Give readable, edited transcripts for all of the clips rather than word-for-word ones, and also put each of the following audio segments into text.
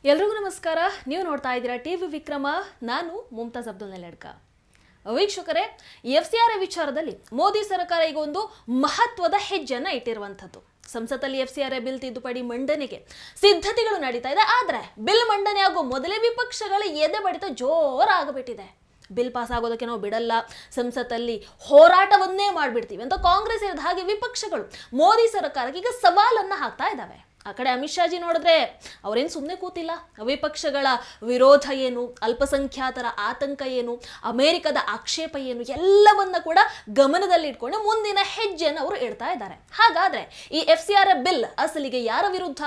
ಎಲ್ರಿಗೂ ನಮಸ್ಕಾರ. ನೀವು ನೋಡ್ತಾ ಇದ್ದೀರಾ ಟಿವಿ ವಿಕ್ರಮ. ನಾನು ಮುಮ್ತಾಜ್ ಅಬ್ದುಲ್ ನೆಲಡ್ಕ. ವೀಕ್ಷಕರೇ, FCRA ವಿಚಾರದಲ್ಲಿ ಮೋದಿ ಸರ್ಕಾರ ಈಗ ಒಂದು ಮಹತ್ವದ ಹೆಜ್ಜೆಯನ್ನು ಇಟ್ಟಿರುವಂಥದ್ದು. ಸಂಸತ್ತಲ್ಲಿ FCRA ಬಿಲ್ ತಿದ್ದುಪಡಿ ಮಂಡನೆಗೆ ಸಿದ್ಧತೆಗಳು ನಡೀತಾ ಇದೆ. ಆದರೆ ಬಿಲ್ ಮಂಡನೆ ಆಗೋ ಮೊದಲೇ ವಿಪಕ್ಷಗಳ ಎದೆ ಬಡಿತ ಜೋರಾಗಬಿಟ್ಟಿದೆ. ಬಿಲ್ ಪಾಸ್ ಆಗೋದಕ್ಕೆ ನಾವು ಬಿಡಲ್ಲ, ಸಂಸತ್ತಲ್ಲಿ ಹೋರಾಟವನ್ನೇ ಮಾಡಿಬಿಡ್ತೀವಿ ಅಂತ ಕಾಂಗ್ರೆಸ್ ಹೇಳಿದ ಹಾಗೆ ವಿಪಕ್ಷಗಳು ಮೋದಿ ಸರ್ಕಾರಕ್ಕೆ ಈಗ ಸವಾಲನ್ನು ಹಾಕ್ತಾ ಇದ್ದಾವೆ. ಆ ಕಡೆ ಅಮಿತ್ ಶಾಜಿ ನೋಡಿದ್ರೆ ಅವರೇನು ಸುಮ್ಮನೆ ಕೂತಿಲ್ಲ. ವಿಪಕ್ಷಗಳ ವಿರೋಧ ಏನು, ಅಲ್ಪಸಂಖ್ಯಾತರ ಆತಂಕ ಏನು, ಅಮೆರಿಕದ ಆಕ್ಷೇಪ ಏನು, ಎಲ್ಲವನ್ನ ಕೂಡ ಗಮನದಲ್ಲಿಟ್ಕೊಂಡು ಮುಂದಿನ ಹೆಜ್ಜೆಯನ್ನು ಅವರು ಇಡ್ತಾ ಇದ್ದಾರೆ. ಹಾಗಾದ್ರೆ ಈ FCRA ಬಿಲ್ ಅಸಲಿಗೆ ಯಾರ ವಿರುದ್ಧ,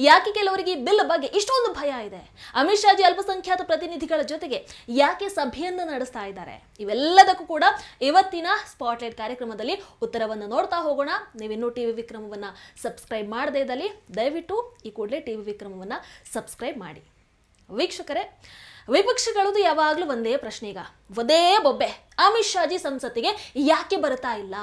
ಯಾಕೆ ಕೆಲವರಿಗೆ ಈ ಬಿಲ್ ಬಗ್ಗೆ ಇಷ್ಟೊಂದು ಭಯ ಇದೆ? ಅಮಿತ್ ಶಾಜಿ ಅಲ್ಪಸಂಖ್ಯಾತ ಪ್ರತಿನಿಧಿಗಳ ಜೊತೆಗೆ ಯಾಕೆ ಸಭೆಯನ್ನು ನಡೆಸ್ತಾ ಇದ್ದಾರೆ? ಇವೆಲ್ಲದಕ್ಕೂ ಕೂಡ ಇವತ್ತಿನ ಸ್ಪಾಟ್ಲೈಟ್ ಕಾರ್ಯಕ್ರಮದಲ್ಲಿ ಉತ್ತರವನ್ನು ನೋಡ್ತಾ ಹೋಗೋಣ. ನೀವಿನ್ನೂ ಟಿವಿ ವಿಕ್ರಮವನ್ನ ಸಬ್ಸ್ಕ್ರೈಬ್ ಮಾಡದೇ ಇದ್ದಲ್ಲಿ ದಯವಿಟ್ಟು ಈ ಕೂಡಲೇ ಟಿವಿ ವಿಕ್ರಮವನ್ನ ಸಬ್ಸ್ಕ್ರೈಬ್ ಮಾಡಿ. ವೀಕ್ಷಕರೇ, ವಿಪಕ್ಷಗಳದು ಯಾವಾಗಲೂ ಒಂದೇ ಪ್ರಶ್ನೆ, ಈಗ ಒಂದೇ ಬೊಬ್ಬೆ. ಅಮಿತ್ ಶಾಜಿ ಸಂಸತ್ತಿಗೆ ಯಾಕೆ ಬರ್ತಾ ಇಲ್ಲ?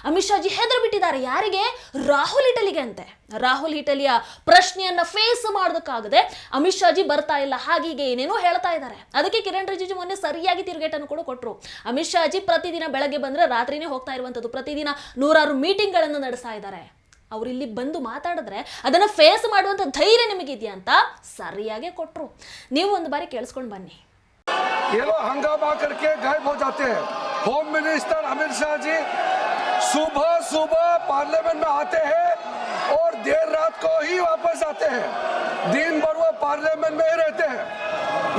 ಅಮಿತ್ ಶಾಜಿ ಹೆದರು ಬಿಟ್ಟಿದ್ದಾರೆ. ಯಾರಿಗೆ? ರಾಹುಲ್ ಇಟಲಿಗೆ ಅಂತೆ. ರಾಹುಲ್ ಇಟಲಿಯ ಪ್ರಶ್ನೆಯನ್ನ ಫೇಸ್ ಮಾಡೋದಕ್ಕಾಗದೆ ಅಮಿತ್ ಶಾಜಿ ಬರ್ತಾ ಇಲ್ಲ, ಹಾಗೀಗೆ ಏನೇನೋ ಹೇಳ್ತಾ ಇದ್ದಾರೆ. ಅದಕ್ಕೆ ಕಿರಣ್ ರಿಜಿಜು ಮೊನ್ನೆ ಸರಿಯಾಗಿ ತಿರುಗೇಟನ್ನು ಕೂಡ ಕೊಟ್ಟರು. ಅಮಿತ್ ಶಾಜಿ ಪ್ರತಿದಿನ ಬೆಳಗ್ಗೆ ಬಂದ್ರೆ ರಾತ್ರಿನೇ ಹೋಗ್ತಾ ಇರುವಂಥದ್ದು, ಪ್ರತಿದಿನ ನೂರಾರು ಮೀಟಿಂಗ್ಗಳನ್ನು ನಡೆಸ್ತಾ ಇದ್ದಾರೆ. ಅವ್ರು ಇಲ್ಲಿ ಬಂದು ಮಾತಾಡಿದ್ರೆ ಅದನ್ನ ಫೇಸ್ ಮಾಡುವಂತ ಧೈರ್ಯ ನಿಮಗಿದೆಯಾ ಅಂತ ಸರಿಯಾಗಿ ಕೊಟ್ರು. ನೀವು ಒಂದು ಬಾರಿ ಕೇಳಿಸ್ಕೊಂಡು ಬನ್ನಿ. ये लोग हंगामा करके गायब हो जाते हैं. होम मिनिस्टर अमित शाह जी सुबह सुबह पार्लियामेंट में आते हैं और देर रात को ही वापस आते हैं. दिन भर वो पार्लियामेंट में ही रहते हैं.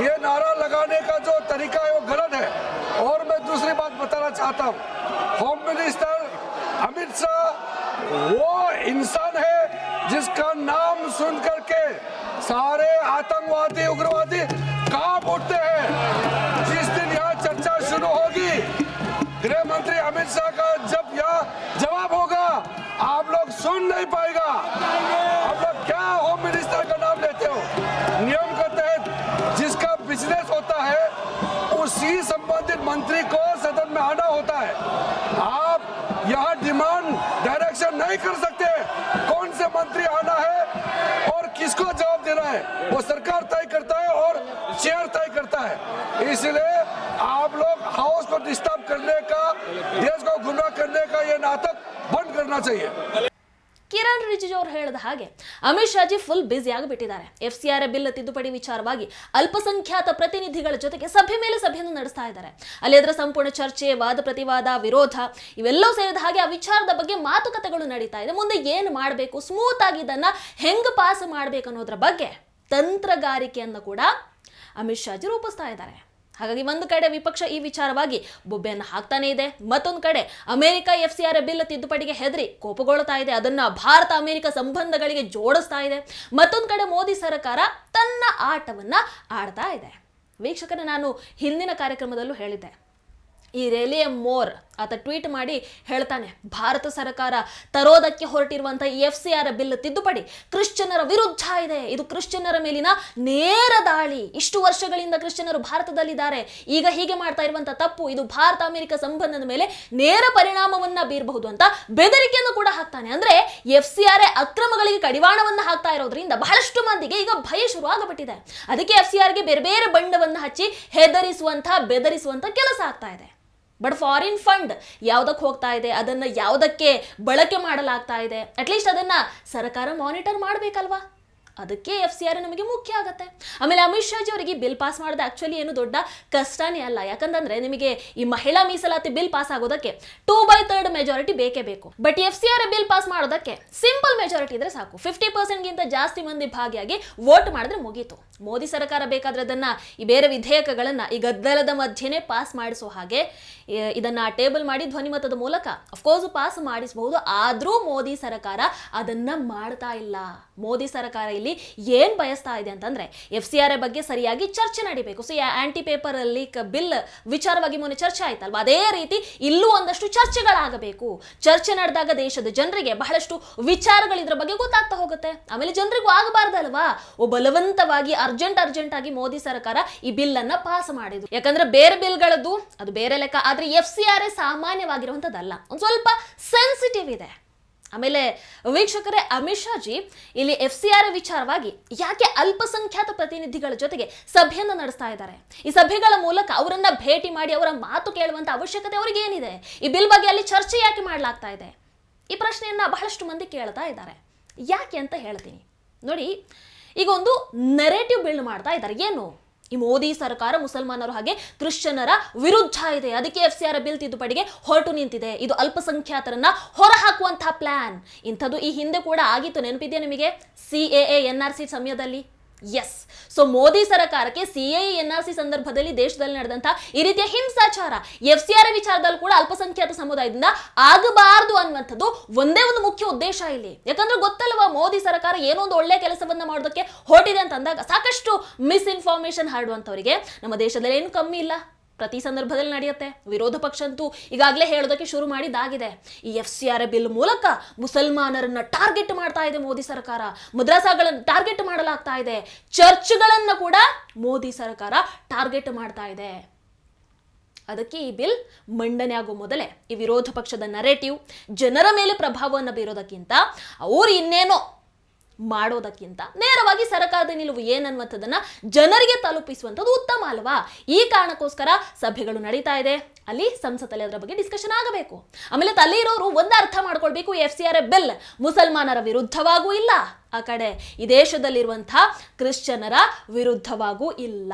ये नारा लगाने का जो तरीका है वो गलत है. और मैं दूसरी बात बताना चाहता हूँ, होम मिनिस्टर अमित शाह वो इंसान है जिसका नाम सुन करके सारे आतंकवादी उग्रवादी कांप उठते हैं. जिस दिन यहाँ चर्चा शुरू होगी, गृह मंत्री अमित शाह का जब यहाँ जवाब होगा, आप लोग सुन नहीं पाएगा. आप लोग क्या होम मिनिस्टर का नाम लेते हो? नियम के तहत जिसका बिजनेस होता है उसी संबंधित मंत्री को सदन में आना होता है. आप यहाँ डिमांड डायरेक्शन नहीं कर सकते कौन से मंत्री आना है और किसको जवाब देना है. वो सरकार तय करता है और चेयर तय करता है. इसलिए आप लोग हाउस को डिस्टर्ब करने का, देश को गुमराह करने का ये नाटक बंद करना चाहिए. ಕಿರಣ್ ರಿಜಿಜು ಅವರು ಹೇಳಿದ ಹಾಗೆ ಅಮಿತ್ ಶಾಜಿ ಫುಲ್ ಬ್ಯುಸಿ ಆಗಿಬಿಟ್ಟಿದ್ದಾರೆ. FCRA ಬಿಲ್ ತಿದ್ದುಪಡಿ ವಿಚಾರವಾಗಿ ಅಲ್ಪಸಂಖ್ಯಾತ ಪ್ರತಿನಿಧಿಗಳ ಜೊತೆಗೆ ಸಭೆ ಮೇಲೆ ಸಭೆಯನ್ನು ನಡೆಸ್ತಾ ಇದ್ದಾರೆ. ಅಲ್ಲಿ ಅದರ ಸಂಪೂರ್ಣ ಚರ್ಚೆ, ವಾದ ಪ್ರತಿವಾದ, ವಿರೋಧ ಇವೆಲ್ಲವೂ ಸೇರಿದ ಹಾಗೆ ಆ ವಿಚಾರದ ಬಗ್ಗೆ ಮಾತುಕತೆಗಳು ನಡೀತಾ ಇದೆ. ಮುಂದೆ ಏನು ಮಾಡಬೇಕು, ಸ್ಮೂತ್ ಆಗಿ ಇದನ್ನ ಹೆಂಗ್ ಪಾಸ್ ಮಾಡಬೇಕು ಅನ್ನೋದ್ರ ಬಗ್ಗೆ ತಂತ್ರಗಾರಿಕೆಯನ್ನು ಕೂಡ ಅಮಿತ್ ಶಾಜಿ ರೂಪಿಸ್ತಾ ಇದ್ದಾರೆ. ಹಾಗಾಗಿ ಒಂದು ಕಡೆ ವಿಪಕ್ಷ ಈ ವಿಚಾರವಾಗಿ ಬೊಬ್ಬೆಯನ್ನು ಹಾಕ್ತಾನೆ ಇದೆ, ಮತ್ತೊಂದು ಕಡೆ ಅಮೆರಿಕ FCRA ಬಿಲ್ ತಿದ್ದುಪಡಿಗೆ ಹೆದರಿ ಕೋಪಗೊಳ್ತಾ ಇದೆ, ಅದನ್ನ ಭಾರತ ಅಮೆರಿಕ ಸಂಬಂಧಗಳಿಗೆ ಜೋಡಿಸ್ತಾ ಇದೆ. ಮತ್ತೊಂದು ಕಡೆ ಮೋದಿ ಸರ್ಕಾರ ತನ್ನ ಆಟವನ್ನ ಆಡ್ತಾ ಇದೆ. ವೀಕ್ಷಕರ, ನಾನು ಹಿಂದಿನ ಕಾರ್ಯಕ್ರಮದಲ್ಲೂ ಹೇಳಿದ್ದೆ, ಈ ರೇಲಿಯಂ ಮೋರ್ ಆತ ಟ್ವೀಟ್ ಮಾಡಿ ಹೇಳ್ತಾನೆ, ಭಾರತ ಸರ್ಕಾರ ತರೋದಕ್ಕೆ ಹೊರಟಿರುವಂತಹ ಈ FCRA ಬಿಲ್ ತಿದ್ದುಪಡಿ ಕ್ರಿಶ್ಚಿಯನ್ನರ ವಿರುದ್ಧ ಇದೆ. ಇದು ಕ್ರಿಶ್ಚಿಯನ್ನರ ಮೇಲಿನ ನೇರ ದಾಳಿ. ಇಷ್ಟು ವರ್ಷಗಳಿಂದ ಕ್ರಿಶ್ಚಿಯನ್ನರು ಭಾರತದಲ್ಲಿದ್ದಾರೆ, ಈಗ ಹೀಗೆ ಮಾಡ್ತಾ ಇರುವಂತಹ ತಪ್ಪು ಇದು ಭಾರತ ಅಮೆರಿಕ ಸಂಬಂಧದ ಮೇಲೆ ನೇರ ಪರಿಣಾಮವನ್ನ ಬೀರಬಹುದು ಅಂತ ಬೆದರಿಕೆಯನ್ನು ಕೂಡ ಹಾಕ್ತಾನೆ. ಅಂದ್ರೆ FCRA ಅಕ್ರಮಗಳಿಗೆ ಕಡಿವಾಣವನ್ನ ಹಾಕ್ತಾ ಇರೋದ್ರಿಂದ ಬಹಳಷ್ಟು ಮಂದಿಗೆ ಈಗ ಭಯ ಶುರು ಆಗಬಿಟ್ಟಿದೆ. ಅದಕ್ಕೆ FCRAಗೆ ಬೇರೆ ಬೇರೆ ಬಣ್ಣವನ್ನ ಹಚ್ಚಿ ಬೆದರಿಸುವಂತ ಕೆಲಸ ಆಗ್ತಾ ಇದೆ. ಬಟ್ ಫಾರಿನ್ ಫಂಡ್ ಯಾವುದಕ್ಕೆ ಹೋಗ್ತಾ ಇದೆ, ಅದನ್ನ ಯಾವುದಕ್ಕೆ ಬಳಕೆ ಮಾಡಲಾಗ್ತಾ ಇದೆ, ಅಟ್ಲೀಸ್ಟ್ ಅದನ್ನ ಸರ್ಕಾರ ಮಾನಿಟರ್ ಮಾಡಬೇಕಲ್ವಾ? ಅದಕ್ಕೆ FCRA ನಮಗೆ ಮುಖ್ಯ ಆಗುತ್ತೆ. ಆಮೇಲೆ ಅಮಿತ್ ಶಾಜಿ ಅವರಿಗೆ ಬಿಲ್ ಪಾಸ್ ಮಾಡೋದು ಆಕ್ಚುಲಿ ಏನು ದೊಡ್ಡ ಕಷ್ಟನೇ ಅಲ್ಲ. ಯಾಕಂತಂದ್ರೆ ನಿಮಗೆ ಈ ಮಹಿಳಾ ಮೀಸಲಾತಿ ಬಿಲ್ ಪಾಸ್ ಆಗೋದಕ್ಕೆ 2/3 ಮೆಜಾರಿಟಿ ಬೇಕೇ ಬೇಕು. ಬಟ್ FCRA ಬಿಲ್ ಪಾಸ್ ಮಾಡೋದಕ್ಕೆ ಸಿಂಪಲ್ ಮೆಜಾರಿಟಿ ಇದ್ರೆ ಸಾಕು. 50% ಜಾಸ್ತಿ ಮಂದಿ ಭಾಗಿಯಾಗಿ ವೋಟ್ ಮಾಡಿದ್ರೆ ಮುಗೀತು. ಮೋದಿ ಸರ್ಕಾರ ಬೇಕಾದ್ರೆ ಅದನ್ನ ಈ ಬೇರೆ ವಿಧೇಯಕಗಳನ್ನ ಈ ಗದ್ದಲದ ಮಧ್ಯೆನೇ ಪಾಸ್ ಮಾಡಿಸೋ ಹಾಗೆ ಇದನ್ನ ಟೇಬಲ್ ಮಾಡಿ ಧ್ವನಿಮತದ ಮೂಲಕ ಅಫ್ಕೋರ್ಸ್ ಪಾಸ್ ಮಾಡಿಸಬಹುದು. ಆದ್ರೂ ಮೋದಿ ಸರ್ಕಾರ ಅದನ್ನ ಮಾಡ್ತಾ ಇಲ್ಲ. ಮೋದಿ ಸರ್ಕಾರ ಇಲ್ಲಿ ಏನ್ ಬಯಸ್ತಾ ಇದೆ ಅಂತಂದ್ರೆ FCRA ಬಗ್ಗೆ ಸರಿಯಾಗಿ ಚರ್ಚೆ ನಡಿಬೇಕು. So anti paper leak bill ವಿಚಾರವಾಗಿ ಮೊನ್ನೆ ಚರ್ಚೆ ಆಯ್ತಲ್ವಾ, ಅದೇ ರೀತಿ ಇಲ್ಲೂ ಒಂದಷ್ಟು ಚರ್ಚೆಗಳಾಗಬೇಕು. ಚರ್ಚೆ ನಡೆದಾಗ ದೇಶದ ಜನರಿಗೆ ಬಹಳಷ್ಟು ವಿಚಾರಗಳು ಇದ್ರ ಬಗ್ಗೆ ಗೊತ್ತಾಗ್ತಾ ಹೋಗುತ್ತೆ. ಆಮೇಲೆ ಜನರಿಗೂ ಆಗಬಾರ್ದಲ್ವಾ ಬಲವಂತವಾಗಿ ಅರ್ಜೆಂಟ್ ಆಗಿ ಮೋದಿ ಸರ್ಕಾರ ಈ ಬಿಲ್ ಅನ್ನ ಪಾಸ್ ಮಾಡಿದ್ರು. ಯಾಕಂದ್ರೆ ಬೇರೆ ಬಿಲ್ಗಳದ್ದು ಅದು ಬೇರೆ ಲೆಕ್ಕ, ಆದ್ರೆ FCRA ಸಾಮಾನ್ಯವಾಗಿರುವಂತದ್ದಲ್ಲ, ಒಂದ್ ಸ್ವಲ್ಪ ಸೆನ್ಸಿಟಿವ್ ಇದೆ. ಆಮೇಲೆ ವೀಕ್ಷಕರೇ, ಅಮಿತ್ ಶಾ ಜಿ ಇಲ್ಲಿ FCRA ವಿಚಾರವಾಗಿ ಯಾಕೆ ಅಲ್ಪಸಂಖ್ಯಾತ ಪ್ರತಿನಿಧಿಗಳ ಜೊತೆಗೆ ಸಭೆಯನ್ನು ನಡೆಸ್ತಾ ಇದ್ದಾರೆ? ಈ ಸಭೆಗಳ ಮೂಲಕ ಅವರನ್ನ ಭೇಟಿ ಮಾಡಿ ಅವರ ಮಾತು ಕೇಳುವಂತ ಅವಶ್ಯಕತೆ ಅವರಿಗೆ ಏನಿದೆ? ಈ ಬಿಲ್ ಬಗ್ಗೆ ಅಲ್ಲಿ ಚರ್ಚೆ ಯಾಕೆ ಮಾಡಲಾಗ್ತಾ ಇದೆ? ಈ ಪ್ರಶ್ನೆಯನ್ನ ಬಹಳಷ್ಟು ಮಂದಿ ಕೇಳ್ತಾ ಇದ್ದಾರೆ. ಯಾಕೆ ಅಂತ ಹೇಳ್ತೀನಿ ನೋಡಿ. ಈಗ ಒಂದು ನೆರೇಟಿವ್ ಬಿಲ್ಡ್ ಮಾಡ್ತಾ ಇದ್ದಾರೆ. ಏನು? ಈ ಮೋದಿ ಸರ್ಕಾರ ಮುಸಲ್ಮಾನರು ಹಾಗೆ ಕ್ರಿಶ್ಚಿಯನ್ನರ ವಿರುದ್ಧ ಇದೆ, ಅದಕ್ಕೆ FCRA ಬಿಲ್ ತಿದ್ದುಪಡಿಗೆ ಹೊರಟು ನಿಂತಿದೆ, ಇದು ಅಲ್ಪಸಂಖ್ಯಾತರನ್ನ ಹೊರಹಾಕುವಂತಹ ಪ್ಲಾನ್. ಇಂಥದ್ದು ಈ ಹಿಂದೆ ಕೂಡ ಆಗಿತ್ತು, ನೆನಪಿದೆಯಾ ನಿಮಗೆ? CAA NRC ಸಮಯದಲ್ಲಿ. ಎಸ್. ಸೊ ಮೋದಿ ಸರ್ಕಾರಕ್ಕೆ CAA NRC ಸಂದರ್ಭದಲ್ಲಿ ದೇಶದಲ್ಲಿ ನಡೆದಂತಹ ಈ ರೀತಿಯ ಹಿಂಸಾಚಾರ FCRA ವಿಚಾರದಲ್ಲಿ ಕೂಡ ಅಲ್ಪಸಂಖ್ಯಾತ ಸಮುದಾಯದಿಂದ ಆಗಬಾರದು ಅನ್ನುವಂಥದ್ದು ಒಂದೇ ಒಂದು ಮುಖ್ಯ ಉದ್ದೇಶ ಇಲ್ಲಿ. ಯಾಕಂದ್ರೆ ಗೊತ್ತಲ್ವಾ, ಮೋದಿ ಸರ್ಕಾರ ಏನೋ ಒಂದು ಒಳ್ಳೆ ಕೆಲಸವನ್ನ ಮಾಡೋದಕ್ಕೆ ಹೊರಟಿದೆ ಅಂತ ಅಂದಾಗ ಸಾಕಷ್ಟು ಮಿಸ್ಇನ್ಫಾರ್ಮೇಶನ್ ಹರಡುವಂಥವರಿಗೆ ನಮ್ಮ ದೇಶದಲ್ಲಿ ಏನು ಕಮ್ಮಿ ಇಲ್ಲ, ಪ್ರತಿ ಸಂದರ್ಭದಲ್ಲಿ ನಡೆಯುತ್ತೆ. ವಿರೋಧ ಪಕ್ಷ ಅಂತೂ ಈಗಾಗಲೇ ಹೇಳೋದಕ್ಕೆ ಶುರು ಮಾಡಿದ್ದಾಗಿದೆ. ಈ FCRA ಬಿಲ್ ಮೂಲಕ ಮುಸಲ್ಮಾನರನ್ನ ಟಾರ್ಗೆಟ್ ಮಾಡ್ತಾ ಇದೆ ಮೋದಿ ಸರ್ಕಾರ, ಮದ್ರಸಾಗಳನ್ನು ಟಾರ್ಗೆಟ್ ಮಾಡಲಾಗ್ತಾ ಇದೆ, ಚರ್ಚ್ಗಳನ್ನ ಕೂಡ ಮೋದಿ ಸರ್ಕಾರ ಟಾರ್ಗೆಟ್ ಮಾಡ್ತಾ ಇದೆ. ಅದಕ್ಕೆ ಈ ಬಿಲ್ ಮಂಡನೆ ಆಗೋ ಮೊದಲೇ ಈ ವಿರೋಧ ಪಕ್ಷದ ನರೇಟಿವ್ ಜನರ ಮೇಲೆ ಪ್ರಭಾವವನ್ನು ಬೀರೋದಕ್ಕಿಂತ ಅವ್ರು ಇನ್ನೇನೋ ಮಾಡೋದಕ್ಕಿಂತ ನೇರವಾಗಿ ಸರ್ಕಾರದ ನಿಲುವು ಏನನ್ನುವಂಥದ್ದನ್ನ ಜನರಿಗೆ ತಲುಪಿಸುವಂಥದ್ದು ಉತ್ತಮ ಅಲ್ವಾ? ಈ ಕಾರಣಕ್ಕೋಸ್ಕರ ಸಭೆಗಳು ನಡೀತಾ ಇದೆ. ಅಲ್ಲಿ ಸಂಸತ್ತಲ್ಲಿ ಅದರ ಬಗ್ಗೆ ಡಿಸ್ಕಷನ್ ಆಗಬೇಕು. ಆಮೇಲೆ ತಲೆ ಇರೋರು ಒಂದು ಅರ್ಥ ಮಾಡ್ಕೊಳ್ಬೇಕು, FCRA ಬಿಲ್ ಮುಸಲ್ಮಾನರ ವಿರುದ್ಧವಾಗೂ ಇಲ್ಲ, ಆ ಕಡೆ ಈ ದೇಶದಲ್ಲಿರುವಂತಹ ಕ್ರಿಶ್ಚಿಯನ್ನರ ವಿರುದ್ಧವಾಗೂ ಇಲ್ಲ.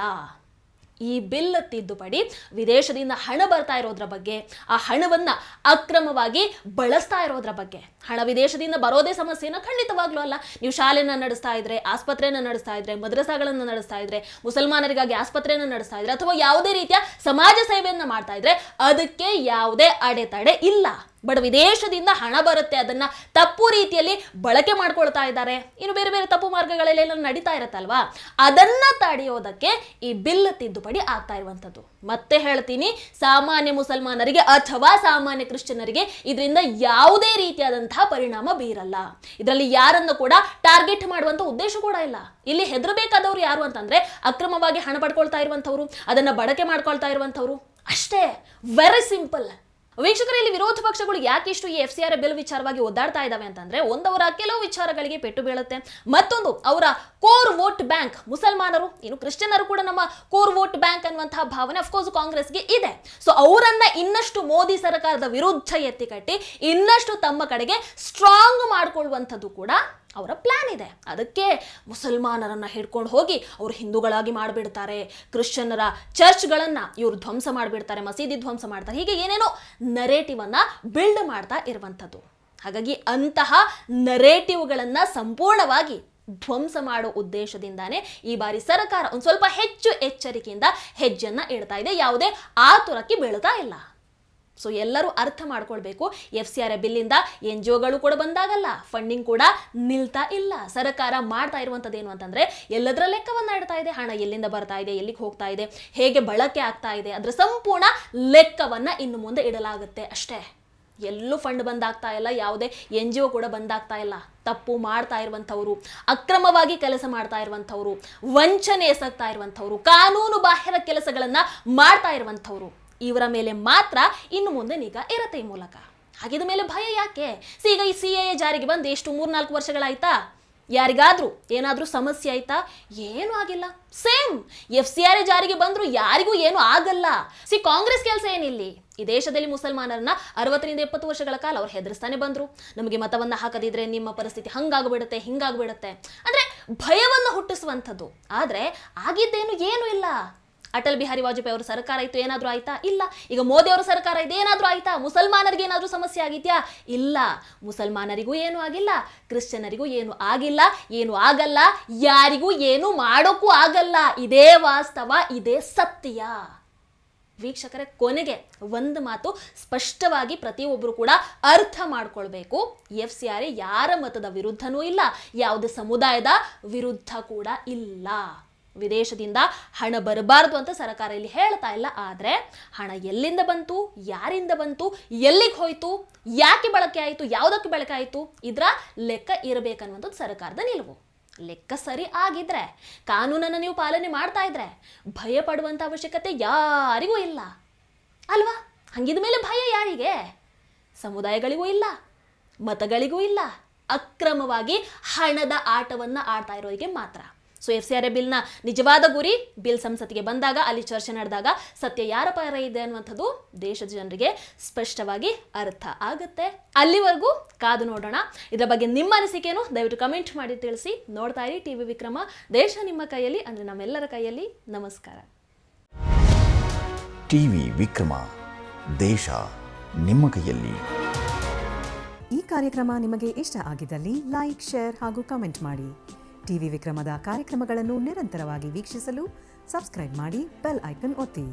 ಈ ಬಿಲ್ ತಿದ್ದುಪಡಿ ವಿದೇಶದಿಂದ ಹಣ ಬರ್ತಾ ಇರೋದ್ರ ಬಗ್ಗೆ, ಆ ಹಣವನ್ನ ಅಕ್ರಮವಾಗಿ ಬಳಸ್ತಾ ಇರೋದ್ರ ಬಗ್ಗೆ. ಹಣ ವಿದೇಶದಿಂದ ಬರೋದೇ ಸಮಸ್ಯೆನ ಖಂಡಿತವಾಗ್ಲೂ ಅಲ್ಲ. ನೀವು ಶಾಲೆನ ನಡೆಸ್ತಾ ಇದ್ರೆ, ಆಸ್ಪತ್ರೆಯನ್ನ ನಡೆಸ್ತಾ ಇದ್ರೆ, ಮದ್ರಸಾಗಳನ್ನ ನಡೆಸ್ತಾ ಇದ್ರೆ, ಮುಸಲ್ಮಾನರಿಗಾಗಿ ಆಸ್ಪತ್ರೆಯನ್ನ ನಡೆಸ್ತಾ ಇದ್ರೆ, ಅಥವಾ ಯಾವುದೇ ರೀತಿಯ ಸಮಾಜ ಸೇವೆಯನ್ನ ಮಾಡ್ತಾ ಇದ್ರೆ ಅದಕ್ಕೆ ಯಾವುದೇ ಅಡೆತಡೆ ಇಲ್ಲ. ಬಟ್ ವಿದೇಶದಿಂದ ಹಣ ಬರುತ್ತೆ, ಅದನ್ನ ತಪ್ಪು ರೀತಿಯಲ್ಲಿ ಬಳಕೆ ಮಾಡ್ಕೊಳ್ತಾ ಇದ್ದಾರೆ, ಇನ್ನು ಬೇರೆ ಬೇರೆ ತಪ್ಪು ಮಾರ್ಗಗಳಲ್ಲೆಲ್ಲ ನಡೀತಾ ಇರತ್ತಲ್ವಾ, ಅದನ್ನ ತಡೆಯೋದಕ್ಕೆ ಈ ಬಿಲ್ ತಿದ್ದುಪಡಿ ಆಗ್ತಾ ಇರುವಂಥದ್ದು. ಮತ್ತೆ ಹೇಳ್ತೀನಿ, ಸಾಮಾನ್ಯ ಮುಸಲ್ಮಾನರಿಗೆ ಅಥವಾ ಸಾಮಾನ್ಯ ಕ್ರಿಶ್ಚಿಯನ್ನರಿಗೆ ಇದರಿಂದ ಯಾವುದೇ ರೀತಿಯಾದಂತಹ ಪರಿಣಾಮ ಬೀರಲ್ಲ. ಇದರಲ್ಲಿ ಯಾರನ್ನು ಕೂಡ ಟಾರ್ಗೆಟ್ ಮಾಡುವಂತ ಉದ್ದೇಶ ಕೂಡ ಇಲ್ಲ. ಇಲ್ಲಿ ಹೆದರಬೇಕಾದವರು ಯಾರು ಅಂತಂದ್ರೆ ಅಕ್ರಮವಾಗಿ ಹಣ ಪಡ್ಕೊಳ್ತಾ ಇರುವಂತವ್ರು, ಅದನ್ನ ಬಳಕೆ ಮಾಡ್ಕೊಳ್ತಾ ಇರುವಂತವ್ರು ಅಷ್ಟೇ. Very simple. ವೀಕ್ಷಕರು, ಇಲ್ಲಿ ವಿರೋಧ ಪಕ್ಷಗಳು ಯಾಕಿಷ್ಟು ಈ FCRA ಬಿಲ್ ವಿಚಾರವಾಗಿ ಒದ್ದಾಡ್ತಾ ಇದಾವೆ ಅಂತಂದ್ರೆ, ಒಂದವರ ಕೆಲವು ವಿಚಾರಗಳಿಗೆ ಪೆಟ್ಟು ಬೀಳುತ್ತೆ, ಮತ್ತೊಂದು ಅವರ ಕೋರ್ ವೋಟ್ ಬ್ಯಾಂಕ್ ಮುಸಲ್ಮಾನರು, ಇನ್ನು ಕ್ರಿಶ್ಚಿಯನ್ನರು ಕೂಡ ನಮ್ಮ ಕೋರ್ ವೋಟ್ ಬ್ಯಾಂಕ್ ಅನ್ನುವಂತಹ ಭಾವನೆ ಅಫ್ಕೋರ್ಸ್ ಕಾಂಗ್ರೆಸ್ಗೆ ಇದೆ. ಸೊ ಅವರನ್ನ ಇನ್ನಷ್ಟು ಮೋದಿ ಸರ್ಕಾರದ ವಿರುದ್ಧ ಎತ್ತಿ ಕಟ್ಟಿ ಇನ್ನಷ್ಟು ತಮ್ಮ ಕಡೆಗೆ ಸ್ಟ್ರಾಂಗ್ ಮಾಡ್ಕೊಳ್ಳುವಂಥದ್ದು ಕೂಡ ಅವರ ಪ್ಲಾನ್ ಇದೆ. ಅದಕ್ಕೆ ಮುಸಲ್ಮಾನರನ್ನ ಹಿಡ್ಕೊಂಡು ಹೋಗಿ ಅವರು ಹಿಂದೂಗಳಾಗಿ ಮಾಡಿಬಿಡ್ತಾರೆ, ಕ್ರಿಶ್ಚಿಯನ್ನರ ಚರ್ಚ್ಗಳನ್ನ ಇವರು ಧ್ವಂಸ ಮಾಡಿಬಿಡ್ತಾರೆ, ಮಸೀದಿ ಧ್ವಂಸ ಮಾಡ್ತಾರೆ, ಹೀಗೆ ಏನೇನೋ ನರೇಟಿವ್ ಅನ್ನ ಬಿಲ್ಡ್ ಮಾಡ್ತಾ ಇರುವಂಥದ್ದು. ಹಾಗಾಗಿ ಅಂತಹ ನರೇಟಿವ್ಗಳನ್ನ ಸಂಪೂರ್ಣವಾಗಿ ಧ್ವಂಸ ಮಾಡೋ ಉದ್ದೇಶದಿಂದಾನೇ ಈ ಬಾರಿ ಸರ್ಕಾರ ಒಂದು ಸ್ವಲ್ಪ ಹೆಚ್ಚು ಎಚ್ಚರಿಕೆಯಿಂದ ಹೆಜ್ಜೆಯನ್ನ ಇಡ್ತಾ ಇದೆ, ಯಾವುದೇ ಆತುರಕ್ಕೆ ಬೀಳ್ತಾ ಇಲ್ಲ. ಸೊ ಎಲ್ಲರೂ ಅರ್ಥ ಮಾಡ್ಕೊಳ್ಬೇಕು, FCRA ಬಿಲ್ಲಿಂದ NGOಗಳು ಕೂಡ ಬಂದಾಗಲ್ಲ, ಫಂಡಿಂಗ್ ಕೂಡ ನಿಲ್ತಾ ಇಲ್ಲ. ಸರ್ಕಾರ ಮಾಡ್ತಾ ಇರುವಂಥದ್ದು ಏನು ಅಂತಂದ್ರೆ ಎಲ್ಲದರ ಲೆಕ್ಕವನ್ನ ಇಡ್ತಾ ಇದೆ. ಹಣ ಎಲ್ಲಿಂದ ಬರ್ತಾ ಇದೆ, ಎಲ್ಲಿಗೆ ಹೋಗ್ತಾ ಇದೆ, ಹೇಗೆ ಬಳಕೆ ಆಗ್ತಾ ಇದೆ, ಅದರ ಸಂಪೂರ್ಣ ಲೆಕ್ಕವನ್ನ ಇನ್ನು ಮುಂದೆ ಇಡಲಾಗುತ್ತೆ ಅಷ್ಟೇ. ಎಲ್ಲೂ ಫಂಡ್ ಬಂದಾಗ್ತಾ ಇಲ್ಲ, ಯಾವುದೇ NGO ಕೂಡ ಬಂದಾಗ್ತಾ ಇಲ್ಲ. ತಪ್ಪು ಮಾಡ್ತಾ ಇರುವಂಥವ್ರು, ಅಕ್ರಮವಾಗಿ ಕೆಲಸ ಮಾಡ್ತಾ ಇರುವಂಥವ್ರು, ವಂಚನೆ ಎಸಗ್ತಾ ಇರುವಂಥವ್ರು, ಕಾನೂನು ಬಾಹಿರ ಕೆಲಸಗಳನ್ನ ಮಾಡ್ತಾ ಇರುವಂಥವ್ರು, ಇವರ ಮೇಲೆ ಮಾತ್ರ ಇನ್ನು ಮುಂದೆ ನಿಗಾ ಇರತ್ತೆ ಈ ಮೂಲಕ. ಹಾಗಿದ ಮೇಲೆ ಭಯ ಯಾಕೆ? ಈಗ ಈ CAA ಜಾರಿಗೆ ಬಂದು ಎಷ್ಟು 3-4 ವರ್ಷಗಳಾಯ್ತಾ? ಯಾರಿಗಾದ್ರೂ ಏನಾದ್ರೂ ಸಮಸ್ಯೆ ಆಯ್ತಾ? ಏನೂ ಆಗಿಲ್ಲ. ಸೇಮ್ FCRA ಜಾರಿಗೆ ಬಂದ್ರು ಯಾರಿಗೂ ಏನು ಆಗಲ್ಲ. ಕಾಂಗ್ರೆಸ್ ಕೆಲಸ ಏನಿಲ್ಲಿ, ಈ ದೇಶದಲ್ಲಿ ಮುಸಲ್ಮಾನರನ್ನ 60ರಿಂದ 70 ವರ್ಷಗಳ ಕಾಲ ಅವ್ರು ಹೆದರಿಸ್ತಾನೆ ಬಂದ್ರು, ನಮಗೆ ಮತವನ್ನ ಹಾಕದಿದ್ರೆ ನಿಮ್ಮ ಪರಿಸ್ಥಿತಿ ಹಂಗಾಗ್ಬಿಡುತ್ತೆ, ಹಿಂಗಾಗ್ಬಿಡುತ್ತೆ ಅಂದ್ರೆ ಭಯವನ್ನ ಹುಟ್ಟಿಸುವಂಥದ್ದು. ಆದ್ರೆ ಆಗಿದ್ದೇನು ಏನೂ ಇಲ್ಲ. ಅಟಲ್ ಬಿಹಾರಿ ವಾಜಪೇಯಿ ಅವರ ಸರ್ಕಾರ ಇತ್ತು, ಏನಾದ್ರೂ ಆಯ್ತಾ? ಇಲ್ಲ. ಈಗ ಮೋದಿ ಅವರ ಸರ್ಕಾರ ಇದೆ, ಏನಾದ್ರೂ ಆಯ್ತಾ? ಮುಸಲ್ಮಾನರಿಗೆ ಏನಾದ್ರೂ ಸಮಸ್ಯೆ ಆಗಿದ್ಯಾ? ಇಲ್ಲ. ಮುಸಲ್ಮಾನರಿಗೂ ಏನು ಆಗಿಲ್ಲ, ಕ್ರಿಶ್ಚಿಯನ್ನರಿಗೂ ಏನು ಆಗಿಲ್ಲ, ಏನು ಆಗಲ್ಲ, ಯಾರಿಗೂ ಏನು ಮಾಡೋಕ್ಕೂ ಆಗಲ್ಲ. ಇದೇ ವಾಸ್ತವ, ಇದೇ ಸತ್ಯ. ವೀಕ್ಷಕರೇ, ಕೊನೆಗೆ ಒಂದು ಮಾತು ಸ್ಪಷ್ಟವಾಗಿ ಪ್ರತಿಯೊಬ್ಬರು ಕೂಡ ಅರ್ಥ ಮಾಡ್ಕೊಳ್ಬೇಕು, FCRA ಯಾರ ಮತದ ವಿರುದ್ಧನೂ ಇಲ್ಲ, ಯಾವುದೇ ಸಮುದಾಯದ ವಿರುದ್ಧ ಕೂಡ ಇಲ್ಲ. ವಿದೇಶದಿಂದ ಹಣ ಬರಬಾರದು ಅಂತ ಸರ್ಕಾರ ಇಲ್ಲಿ ಹೇಳ್ತಾ ಇಲ್ಲ. ಆದ್ರೆ ಹಣ ಎಲ್ಲಿಂದ ಬಂತು, ಯಾರಿಂದ ಬಂತು, ಎಲ್ಲಿಗೆ ಹೋಯ್ತು, ಯಾಕೆ ಬಳಕೆ ಆಯಿತು, ಯಾವುದಕ್ಕೆ ಬಳಕೆ ಆಯಿತು, ಇದರ ಲೆಕ್ಕ ಇರಬೇಕನ್ನುವಂಥದ್ದು ಸರ್ಕಾರದ ನಿಲುವು. ಲೆಕ್ಕ ಸರಿ ಆಗಿದ್ರೆ, ಕಾನೂನನ್ನು ನೀವು ಪಾಲನೆ ಮಾಡ್ತಾ ಇದ್ರೆ ಭಯ ಪಡುವಂಥ ಅವಶ್ಯಕತೆ ಯಾರಿಗೂ ಇಲ್ಲ ಅಲ್ವಾ? ಹಂಗಿದ ಮೇಲೆ ಭಯ ಯಾರಿಗೆ? ಸಮುದಾಯಗಳಿಗೂ ಇಲ್ಲ, ಮತಗಳಿಗೂ ಇಲ್ಲ, ಅಕ್ರಮವಾಗಿ ಹಣದ ಆಟವನ್ನ ಆಡ್ತಾ ಇರೋರಿಗೆ ಮಾತ್ರ. ಸೊ FCRA ಬಿಲ್ನ ನಿಜವಾದ ಗುರಿ ಬಿಲ್ ಸಂಸತ್ತಿಗೆ ಬಂದಾಗ, ಅಲ್ಲಿ ಚರ್ಚೆ ನಡೆದಾಗ ಸತ್ಯ ಯಾರ ಪರ ಇದೆ ಅನ್ನುವಂಥದ್ದು ದೇಶದ ಜನರಿಗೆ ಸ್ಪಷ್ಟವಾಗಿ ಅರ್ಥ ಆಗುತ್ತೆ. ಅಲ್ಲಿವರೆಗೂ ಕಾದು ನೋಡೋಣ. ಇದರ ಬಗ್ಗೆ ನಿಮ್ಮ ಅನಿಸಿಕೆಯನ್ನು ದಯವಿಟ್ಟು ಕಮೆಂಟ್ ಮಾಡಿ ತಿಳಿಸಿ. ನೋಡ್ತಾ ಇರಿ TV ವಿಕ್ರಮ, ದೇಶ ನಿಮ್ಮ ಕೈಯಲ್ಲಿ, ಅಂದರೆ ನಮ್ಮೆಲ್ಲರ ಕೈಯಲ್ಲಿ. ನಮಸ್ಕಾರ. TV ವಿಕ್ರಮ, ದೇಶ ನಿಮ್ಮ ಕೈಯಲ್ಲಿ. ಈ ಕಾರ್ಯಕ್ರಮ ನಿಮಗೆ ಇಷ್ಟ ಆಗಿದ್ದಲ್ಲಿ ಲೈಕ್, ಶೇರ್ ಹಾಗೂ ಕಮೆಂಟ್ ಮಾಡಿ. ಟಿವಿ ವಿಕ್ರಮದ ಕಾರ್ಯಕ್ರಮಗಳನ್ನು ನಿರಂತರವಾಗಿ ವೀಕ್ಷಿಸಲು ಸಬ್ಸ್ಕ್ರೈಬ್ ಮಾಡಿ, ಬೆಲ್ ಐಕನ್ ಒತ್ತಿ.